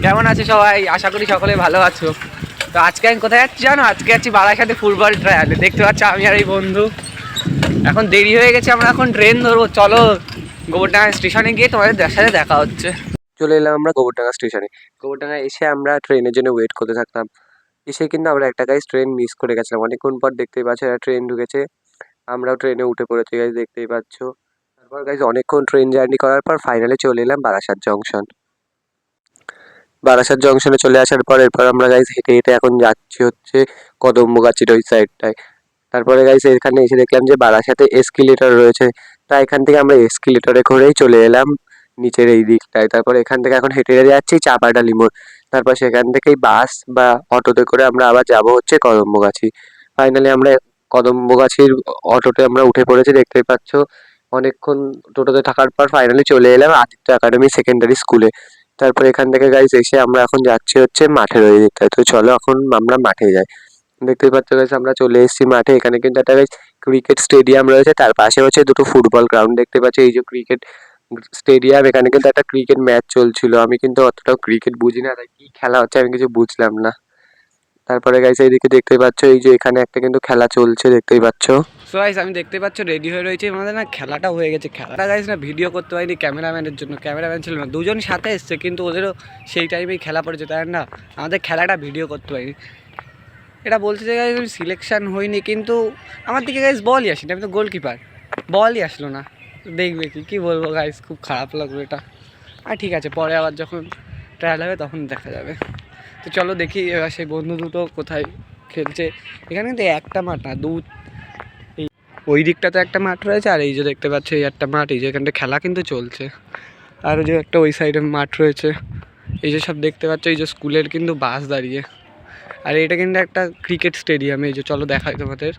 কেমন আছে সবাই? আশা করি সকলে ভালো আছো। তো আজকে আমি কোথায় যাচ্ছি জানো? আজকে যাচ্ছি বারাসাতে ফুটবল ট্রায়ালে। দেখতে পাচ্ছ আমি আর এই বন্ধু। এখন দেরি হয়ে গেছে, আমরা এখন ট্রেন ধরবো। চলো গোবরডাঙ্গা স্টেশনে গিয়ে তোমাদের সাথে দেখা হচ্ছে। চলে এলাম আমরা গোবরডাঙ্গা স্টেশনে। গোবরডাঙ্গা এসে আমরা ট্রেনের জন্য ওয়েট করতে থাকলাম। এসে কিন্তু আমরা একটা গাইস ট্রেন মিস করে গেছিলাম। অনেকক্ষণ পর দেখতেই পাচ্ছ একটা ট্রেন ঢুকেছে, আমরাও ট্রেনে উঠে পড়েছি গাইস, দেখতেই পাচ্ছ। তারপর গাইস অনেকক্ষণ ট্রেন জার্নি করার পর ফাইনালি চলে এলাম বারাসাত জংশন। বারাসাত জংশনে চলে আসার পর এরপর আমরা গাইস হেঁটে হেঁটে এখন যাচ্ছি হচ্ছে কদমগাছির ওই সাইডটায়। তারপরে গাইস এখানে এসে দেখলাম যে বারাসাতে এসকেলেটর রয়েছে, তাই এখান থেকে আমরা এসকেলেটরে করেই চলে এলাম নিচের এই দিকটায়। তারপর এখান থেকে এখন হেঁটে হেঁটে যাচ্ছি চাপাডালি মোড়। তারপর সেখান থেকেই বাস বা অটোতে করে আমরা আবার যাব হচ্ছে কদমগাছি। ফাইনালি আমরা কদমগাছির অটোতে আমরা উঠে পড়েছি, দেখতেই পাচ্ছ। অনেকক্ষণ টোটোতে থাকার পর ফাইনালি চলে এলাম আদিত্য একাডেমি সেকেন্ডারি স্কুলে। তারপর এখান থেকে গাইস এসে আমরা এখন যাচ্ছি হচ্ছে মাঠের ওই দিকটায়। তো চলো এখন আমরা মাঠে যাই। দেখতেই পাচ্ছ গাইস আমরা চলে এসেছি মাঠে। এখানে কিন্তু একটা গাইস ক্রিকেট স্টেডিয়াম রয়েছে, তার পাশে হচ্ছে দুটো ফুটবল গ্রাউন্ড দেখতে পাচ্ছি। এই যে ক্রিকেট স্টেডিয়াম, এখানে কিন্তু একটা ক্রিকেট ম্যাচ চলছিল। আমি কিন্তু অতটাও ক্রিকেট বুঝি না, তাই কি খেলা হচ্ছে আমি কিছু বুঝলাম না। তারপরে গাইস এইদিকে দেখতেই পাচ্ছ এই যে এখানে একটা কিন্তু খেলা চলছে, দেখতেই পাচ্ছ। সো গাইস আমি দেখতে পাচ্ছ রেডি হয়ে রয়েছে। আমাদের না খেলাটা হয়ে গেছে। খেলাটা গাইস না ভিডিও করতে পারিনি ক্যামেরাম্যানের জন্য, ক্যামেরাম্যান ছিল না। দুজন সাথে এসছে কিন্তু ওদেরও সেই টাইমেই খেলা পড়েছে, তাই না আমাদের খেলাটা ভিডিও করতে পারিনি। এটা বলতে চাই গাইস আমি সিলেকশন হইনি, কিন্তু আমার দিকে গাইস বলই আসেনি। আমি তো গোলকিপার, বলই আসলো না। দেখবে কি বলবো গাইস, খুব খারাপ লাগলো এটা। আর ঠিক আছে, পরে আবার যখন ট্রায়াল হবে তখন দেখা যাবে। তো চলো দেখি এবার সেই বন্ধু দুটো কোথায় খেলছে। এখানে কিন্তু একটা মাঠ না, এই ওই দিকটাতে একটা মাঠ রয়েছে, আর এই যে দেখতে পাচ্ছ এই একটা মাঠ, এই যে এখানটা খেলা কিন্তু চলছে। আর ওই যে একটা ওই সাইডে মাঠ রয়েছে, এই যে সব দেখতে পাচ্ছ। এই যে স্কুলের কিন্তু বাস দাঁড়িয়ে। আর এটা কিন্তু একটা ক্রিকেট স্টেডিয়াম। এই যে চলো দেখাই তোমাদের।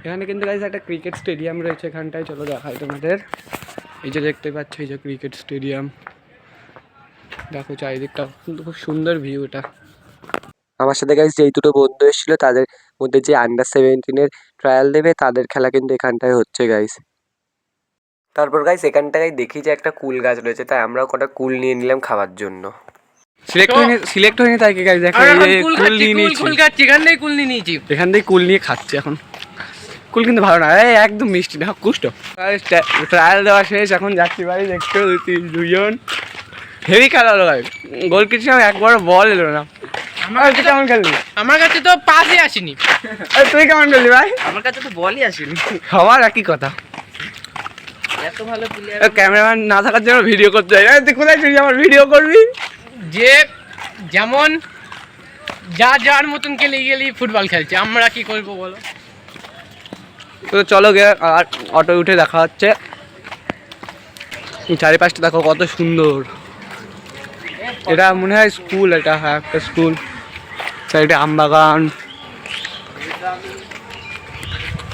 এখানে কিন্তু গাইস একটা ক্রিকেট স্টেডিয়াম রয়েছে এখানটায়, চলো দেখাই তোমাদের। এই যে দেখতে পাচ্ছ এই যে ক্রিকেট স্টেডিয়াম। দেখো চারিদিকটা কিন্তু খুব সুন্দর ভিউ এটা। আমার সাথে গাইস যেই দুটো বন্ধু এসেছিল তাদের মধ্যে যে আন্ডার-17 ট্রায়াল দেবে তাদের খেলা কিন্তু এখানটায় হচ্ছে গাইস। তারপর গাইস এখানটায় দেখি যে একটা কুল গাছ রয়েছে, তাই আমরাও কটা কুল নিয়ে নিলাম খাওয়ার জন্য। সিলেক্ট হয়নি তাই কি গাইস, দেখো এই কুল নিয়ে নিয়েছি। কুল খাচ্ছি, এখান থেকেই কুল নিয়ে নিয়েছি। এখান থেকেই কুল নিয়ে খাচ্ছি এখন। কুল কিন্তু ভালো না, এই একদম মিষ্টি না, কুষ্ট। ট্রায়াল দেওয়া শেষ, এখন যাচ্ছি বাড়ি। দেখতে দুজন হেভি খেলা হলো ভাই। গোল কিচ্ছু একবার বল এলো না। কেমন খেললি? আমার কাছে তো পাসই আসেনি। তুই কেমন খেললি ভাই? আমার কাছে তো বলই আসেনি। সবার একই কথা, এত ভালো প্লেয়ার। ক্যামেরাম্যান না থাকার জন্য ভিডিও করতে যাই। তুই কোথায় ছিলিস আমার ভিডিও করবি? যে যেমন যার মতন গেলি ফুটবল খেলছে, আমরা কি করবো বলো? তো চলো গে আর অটো উঠে দেখা হচ্ছে। চারিপাশটা দেখো কত সুন্দর। এটা মনে হয় স্কুল, এটা হ্যাঁ একটা স্কুল। সাইডে আমবাগান।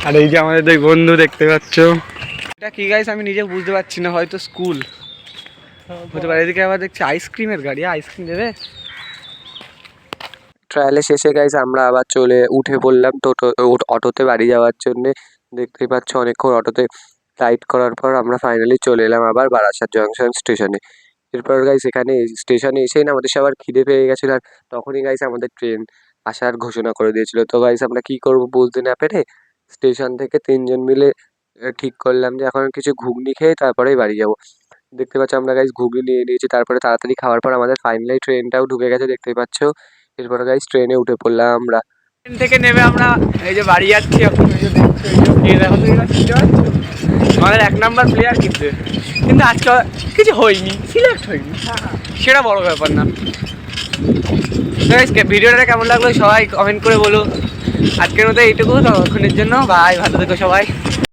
আর এই যে আমাদের দুই বন্ধু দেখতে পাচ্ছ। এটা কি গাইস আমি নিজে বুঝতে পারছি না, হয়তো স্কুল হতে পারে। এদিকে আবার দেখছি আইসক্রিমের গাড়ি, আইসক্রিম দেবে। ট্রায়ালে শেষে গাইস আমরা আবার উঠে পড়লাম অটোতে বাড়ি যাওয়ার জন্যে। দেখতেই পাচ্ছ অনেকক্ষণ অটোতে রাইড করার পর আমরা ফাইনালি চলে এলাম আবার বারাসাত জংশন স্টেশনে। এরপর গাইস এখানে স্টেশনে এসেই না আমাদের সবার খিদে পেয়ে গেছিলো, আর তখনই গাইস আমাদের ট্রেন আসার ঘোষণা করে দিয়েছিল। তো গাইস আমরা কি করব বুঝতে না পেরে স্টেশন থেকে তিনজন মিলে ঠিক করলাম যে এখন কিছু ঘুগনি খেয়ে তারপরেই বাড়ি যাব। দেখতে পাচ্ছ আমরা গাইস ঘুগনি নিয়ে নিয়েছি। তারপরে তাড়াতাড়ি খাওয়ার পর আমাদের ফাইনালি ট্রেনটাও ঢুকে গেছে, দেখতেই পাচ্ছ। এরপর গাইস ট্রেনে উঠে পড়লাম আমরা। ট্রেন থেকে নেমে আমরা এই যে বাড়ি যাচ্ছি এখন। আমাদের 1 নাম্বার প্লেয়ার কিন্তু আজকে কিছু হয়নি, সিলেক্ট হয়নি, সেটা বড় ব্যাপার না। ভিডিওটা কেমন লাগলো সবাই কমেন্ট করে বলো। আজকের মতো এইটুকু, তখনের জন্য বাই, ভালো থেকো সবাই।